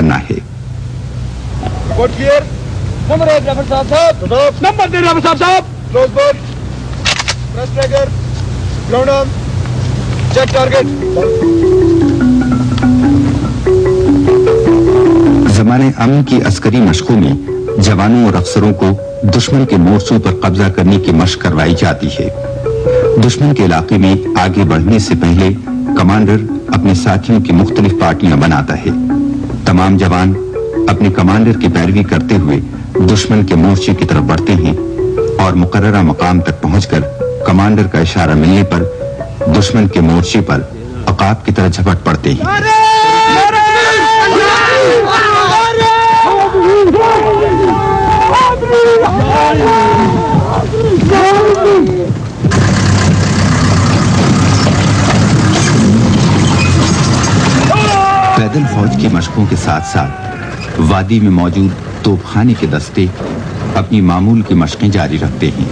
करना है। ज़माने अमन की अस्करी मशकों में जवानों और अफसरों को दुश्मन के मोर्चों पर कब्जा करने की मशक करवाई जाती है। दुश्मन के इलाके में आगे बढ़ने से पहले कमांडर अपने साथियों की मुख्तलिफ पार्टियां बनाता है। तमाम जवान अपने कमांडर की पैरवी करते हुए दुश्मन के मोर्चे की तरफ बढ़ते हैं और मुकर्ररा मकाम तक पहुंचकर कमांडर का इशारा मिलने पर दुश्मन के मोर्चे पर अकाब की तरह झपट पड़ते हैं। पैदल फौज की मशकों के साथ साथ वादी में मौजूद तोपखाने के दस्ते अपनी मामूल की मशकें जारी रखते हैं।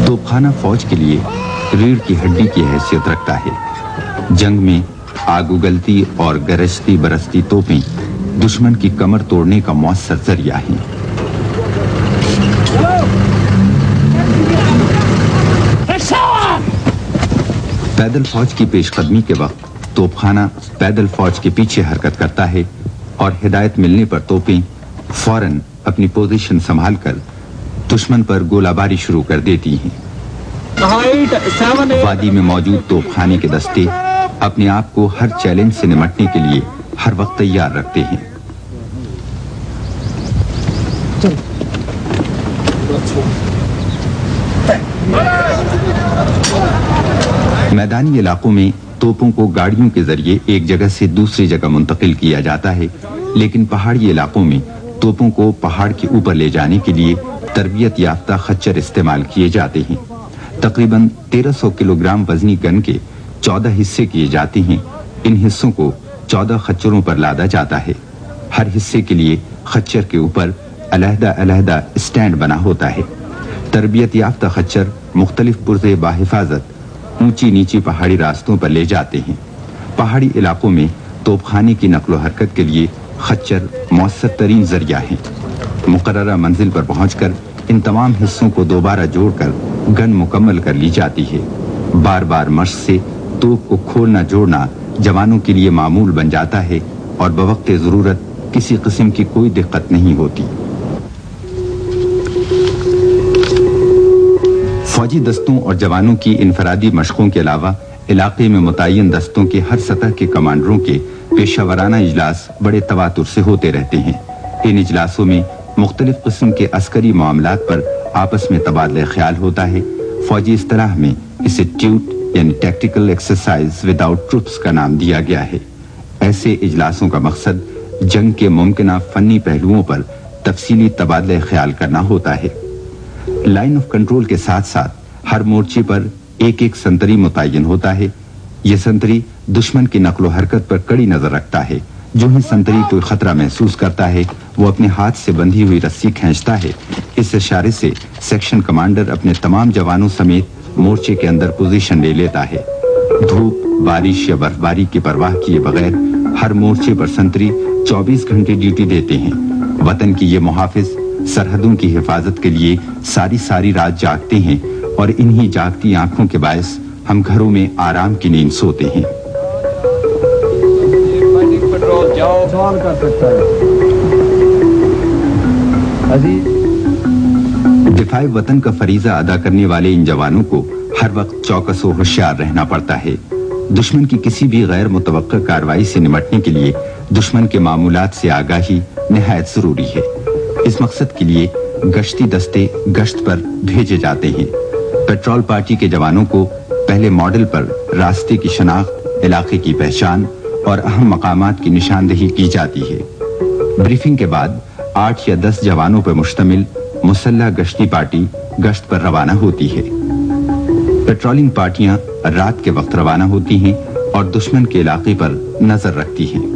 तोपखाना फौज के लिए रीढ़ की हड्डी की हैसियत रखता है। जंग में आग उगलती और गरजती बरसती तोपें दुश्मन की कमर तोड़ने का मौसर जरिया है। पैदल फौज की पेशकदमी के वक्त तोपखाना पैदल फौज के पीछे हरकत करता है और हिदायत मिलने पर तोपें फौरन अपनी पोजीशन संभालकर दुश्मन पर गोलाबारी शुरू कर देती हैं। वादी में मौजूद तोपखाने के दस्ते अपने आप को हर चैलेंज से निमटने के लिए हर वक्त तैयार रखते हैं। मैदानी इलाकों में तोपों को गाड़ियों के जरिए एक जगह से दूसरी जगह मुंतकिल किया जाता है, लेकिन पहाड़ी इलाकों में तोपों को पहाड़ के ऊपर ले जाने के लिए तरबियत याफ्ता खच्चर इस्तेमाल किए जाते हैं। तकरीबन 1300 किलोग्राम वजनी गन के 14 हिस्से किए जाते हैं। इन हिस्सों को 14 खच्चरों पर लादा जाता है। हर हिस्से के लिए खच्चर के ऊपर अलहदा स्टैंड बना होता है। तरबियत याफ्ता खच्चर मुख्तलिफ पुरज़े बाहिफाजत ऊंची नीची पहाड़ी रास्तों पर ले जाते हैं। पहाड़ी इलाकों में तोपखाने की नकलो हरकत के लिए खच्चर मौसर तरीन जरिया है। मुकर्ररा मंजिल पर पहुंचकर इन तमाम हिस्सों को दोबारा जोड़कर गन मुकम्मल कर ली जाती है। बार बार मशक से तोप को खोलना जोड़ना जवानों के लिए मामूल बन जाता है और बवक्ते ज़रूरत किसी किस्म की कोई दिक्कत नहीं होती। फौजी दस्तों और जवानों की इनफरादी मशकों के अलावा इलाके में मुतय्यन दस्तों के हर सतह के कमांडरों के पेशावराना इजलास बड़े तवातुर से होते रहते हैं। इन इजलासों में मुख्तलिफ किस्म के अस्करी मामलात पर आपस में तबादला ख्याल होता है। फौजी इस्तिलाह में इसे ट्यूट यानी टैक्टिकल एक्सरसाइज विदाउट ट्रूप्स का नाम दिया गया है। ऐसे इजलासों का मकसद जंग के मुमकिना फनी पहलुओं पर तफसीली तबादला ख्याल करना होता है। लाइन ऑफ कंट्रोल के साथ साथ हर मोर्चे पर एक एक संतरी मुतय्यन होता है। यह संतरी दुश्मन की नकलो हरकत पर कड़ी नजर रखता है। जो ही संतरी कोई खतरा महसूस करता है वो अपने हाथ से बंधी हुई रस्सी खींचता है। इस इशारे से सेक्शन कमांडर अपने तमाम जवानों समेत मोर्चे के अंदर पोजीशन ले लेता है। धूप, बारिश या बर्फबारी की परवाह किए बगैर हर मोर्चे पर संतरी 24 घंटे ड्यूटी देते हैं। वतन की ये मुहाफिज सरहदों की हिफाजत के लिए सारी रात जागते हैं और इन्हीं जागती आंखों के बायस हम घरों में आराम की नींद सोते हैं। सवाल कर सकता है। दिफाए वतन का फरीजा अदा करने वाले इन जवानों को हर वक्त चौकस और होशियार रहना पड़ता है। दुश्मन की किसी भी गैर मुतवक्का कार्रवाई से निमटने के लिए दुश्मन के मामूलात से आगाही निहायत जरूरी है। इस मकसद के लिए गश्ती दस्ते गश्त पर भेजे जाते हैं। पेट्रोल पार्टी के जवानों को पहले मॉडल पर रास्ते की शनाख्त, इलाके की पहचान और अहम मकामात की निशानदेही की जाती है। ब्रीफिंग के बाद 8 या 10 जवानों पर मुश्तमिल मुसल्लह गश्ती पार्टी गश्त पर रवाना होती है। पेट्रोलिंग पार्टियां रात के वक्त रवाना होती हैं और दुश्मन के इलाके पर नजर रखती हैं।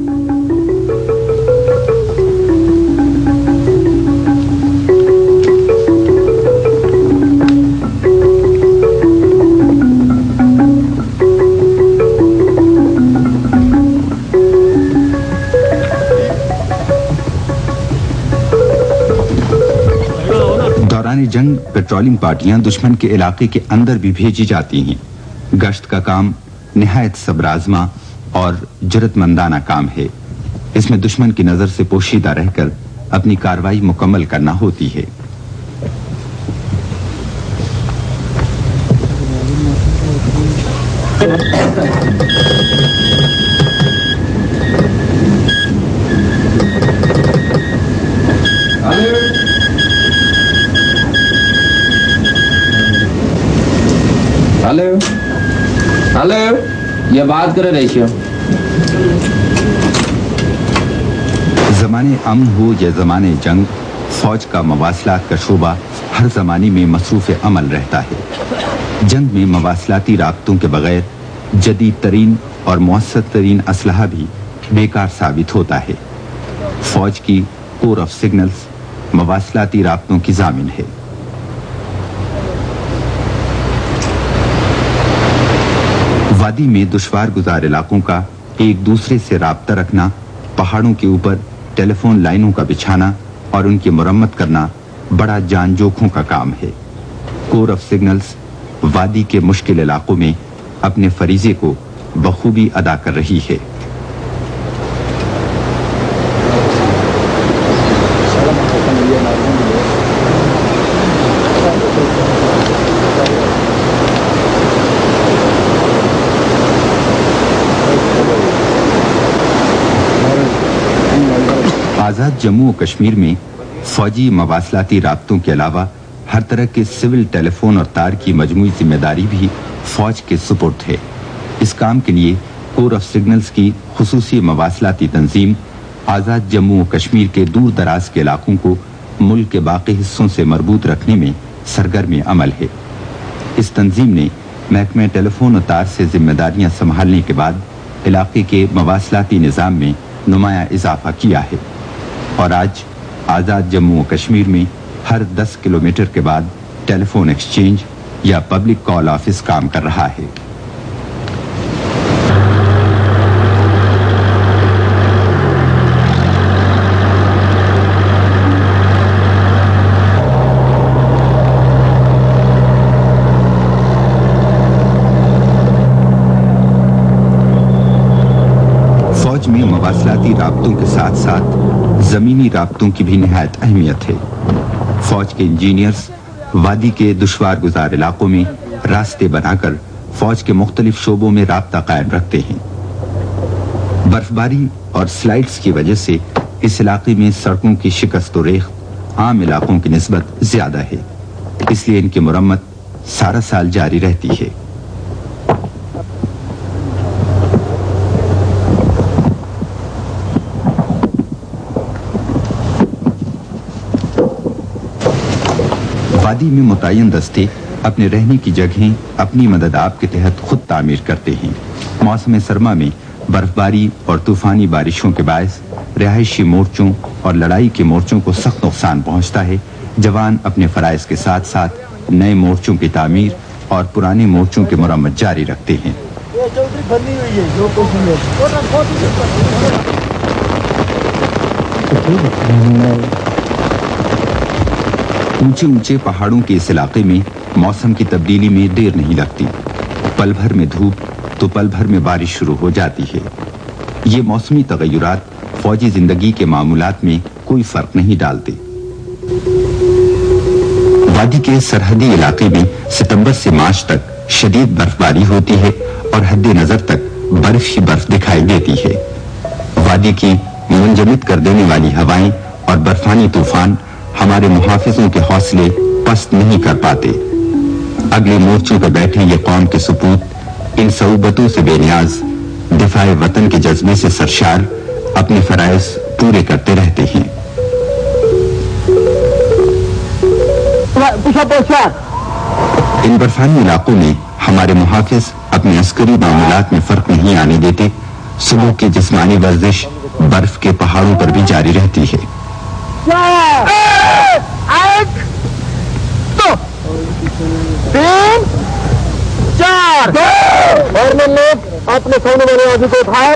دوران جنگ پیٹرولنگ پارٹیاں دشمن کے علاقے کے اندر بھی بھیجی جاتی ہیں۔ گشت کا کام نہایت صبر آزما اور جرأت مندانہ کام ہے۔ اس میں دشمن کی نظر سے پوشیدہ رہ کر اپنی کارروائی مکمل کرنا ہوتی ہے۔ ہلو یہ بات کرے ریشیو۔ زمانے امن ہو یا زمانے جنگ، فوج کا مواصلات کا شعبہ ہر زمانے میں مصروف عمل رہتا ہے۔ جنگ میں مواصلاتی رابطوں کے بغیر جدید ترین اور مؤثر ترین اسلحہ بھی بیکار ثابت ہوتا ہے۔ فوج کی کور آف سگنلز مواصلاتی رابطوں کی ضامن ہے۔ وادی میں دشوار گزار علاقوں کا ایک دوسرے سے رابطہ رکھنا، پہاڑوں کے اوپر ٹیلی فون لائنوں کا بچھانا اور ان کی مرمت کرنا بڑا جان جوکھوں کا کام ہے۔ کور آف سگنلز وادی کے مشکل علاقوں میں اپنے فریضے کو بخوبی ادا کر رہی ہے۔ آزاد جموں و کشمیر میں فوجی مواصلاتی رابطوں کے علاوہ ہر طرح کے سول ٹیلی فون اور تار کی مجموعی ذمہ داری بھی فوج کے سپرد ہے۔ اس کام کے لیے کور آف سگنلز کی خصوصی مواصلاتی تنظیم آزاد جموں و کشمیر کے دور دراز کے علاقوں کو ملک کے باقی حصوں سے مربوط رکھنے میں سرگرم عمل ہے۔ اس تنظیم نے محکمہ ٹیلی فون و تار سے ذمہ داریاں سنبھالنے کے بعد علاقے کے مواصلاتی نظام میں نمایاں اضافہ کیا ہے، اور آج آزاد جموں و کشمیر میں ہر 10 کلومیٹر کے بعد ٹیلی فون ایکسچینج یا پبلک کال آفس کام کر رہا ہے۔ فوج میں مواصلاتی رابطوں کے ساتھ ساتھ زمینی رابطوں کی بھی نہایت اہمیت ہے۔ فوج کے انجینئرز وادی کے دشوار گزار علاقوں میں راستے بنا کر فوج کے مختلف شعبوں میں رابطہ قائم رکھتے ہیں۔ برف باری اور سلائڈز کی وجہ سے اس علاقے میں سڑکوں کی شکست و ریخت عام علاقوں کی نسبت زیادہ ہے، اس لیے ان کی مرمت سارا سال جاری رہتی ہے۔ وادی میں متعین دستے اپنے رہنے کی جگہیں اپنی مدد آپ کے تحت خود تعمیر کرتے ہیں۔ موسم سرما میں برف باری اور طوفانی بارشوں کے باعث رہائشی مورچوں اور لڑائی کے مورچوں کو سخت نقصان پہنچتا ہے۔ جوان اپنے فرائض کے ساتھ ساتھ نئے مورچوں کی تعمیر اور پرانے مورچوں کی مرمت جاری رکھتے ہیں۔ اونچے اونچے پہاڑوں کے اس علاقے میں موسم کی تبدیلی میں دیر نہیں لگتی۔ پل بھر میں دھوپ تو پل بھر میں بارش شروع ہو جاتی ہے۔ یہ موسمی تغیرات فوجی زندگی کے معمولات میں کوئی فرق نہیں ڈالتے۔ وادی کے سرحدی علاقے میں ستمبر سے مارچ تک شدید برف باری ہوتی ہے اور حد نظر تک برف ہی برف دکھائی دیتی ہے۔ وادی کی منجمد کر دینے والی ہوائیں اور برفانی طوفان ہمارے محافظوں کے حوصلے پست نہیں کر پاتے۔ اگلے مورچوں پہ بیٹھے یہ قوم کے سپوت ان صعوبتوں سے بے نیاز، دفاع وطن کے جذبے سے سرشار اپنے فرائض پورے کرتے رہتے ہیں۔ ان برفانی علاقوں میں ہمارے محافظ اپنے عسکری معاملات میں فرق نہیں آنے دیتے۔ صبح کی جسمانی ورزش برف کے پہاڑوں پر بھی جاری رہتی ہے۔ تین چار اور لوگ اپنے سامنے والے آدمی کو اٹھائے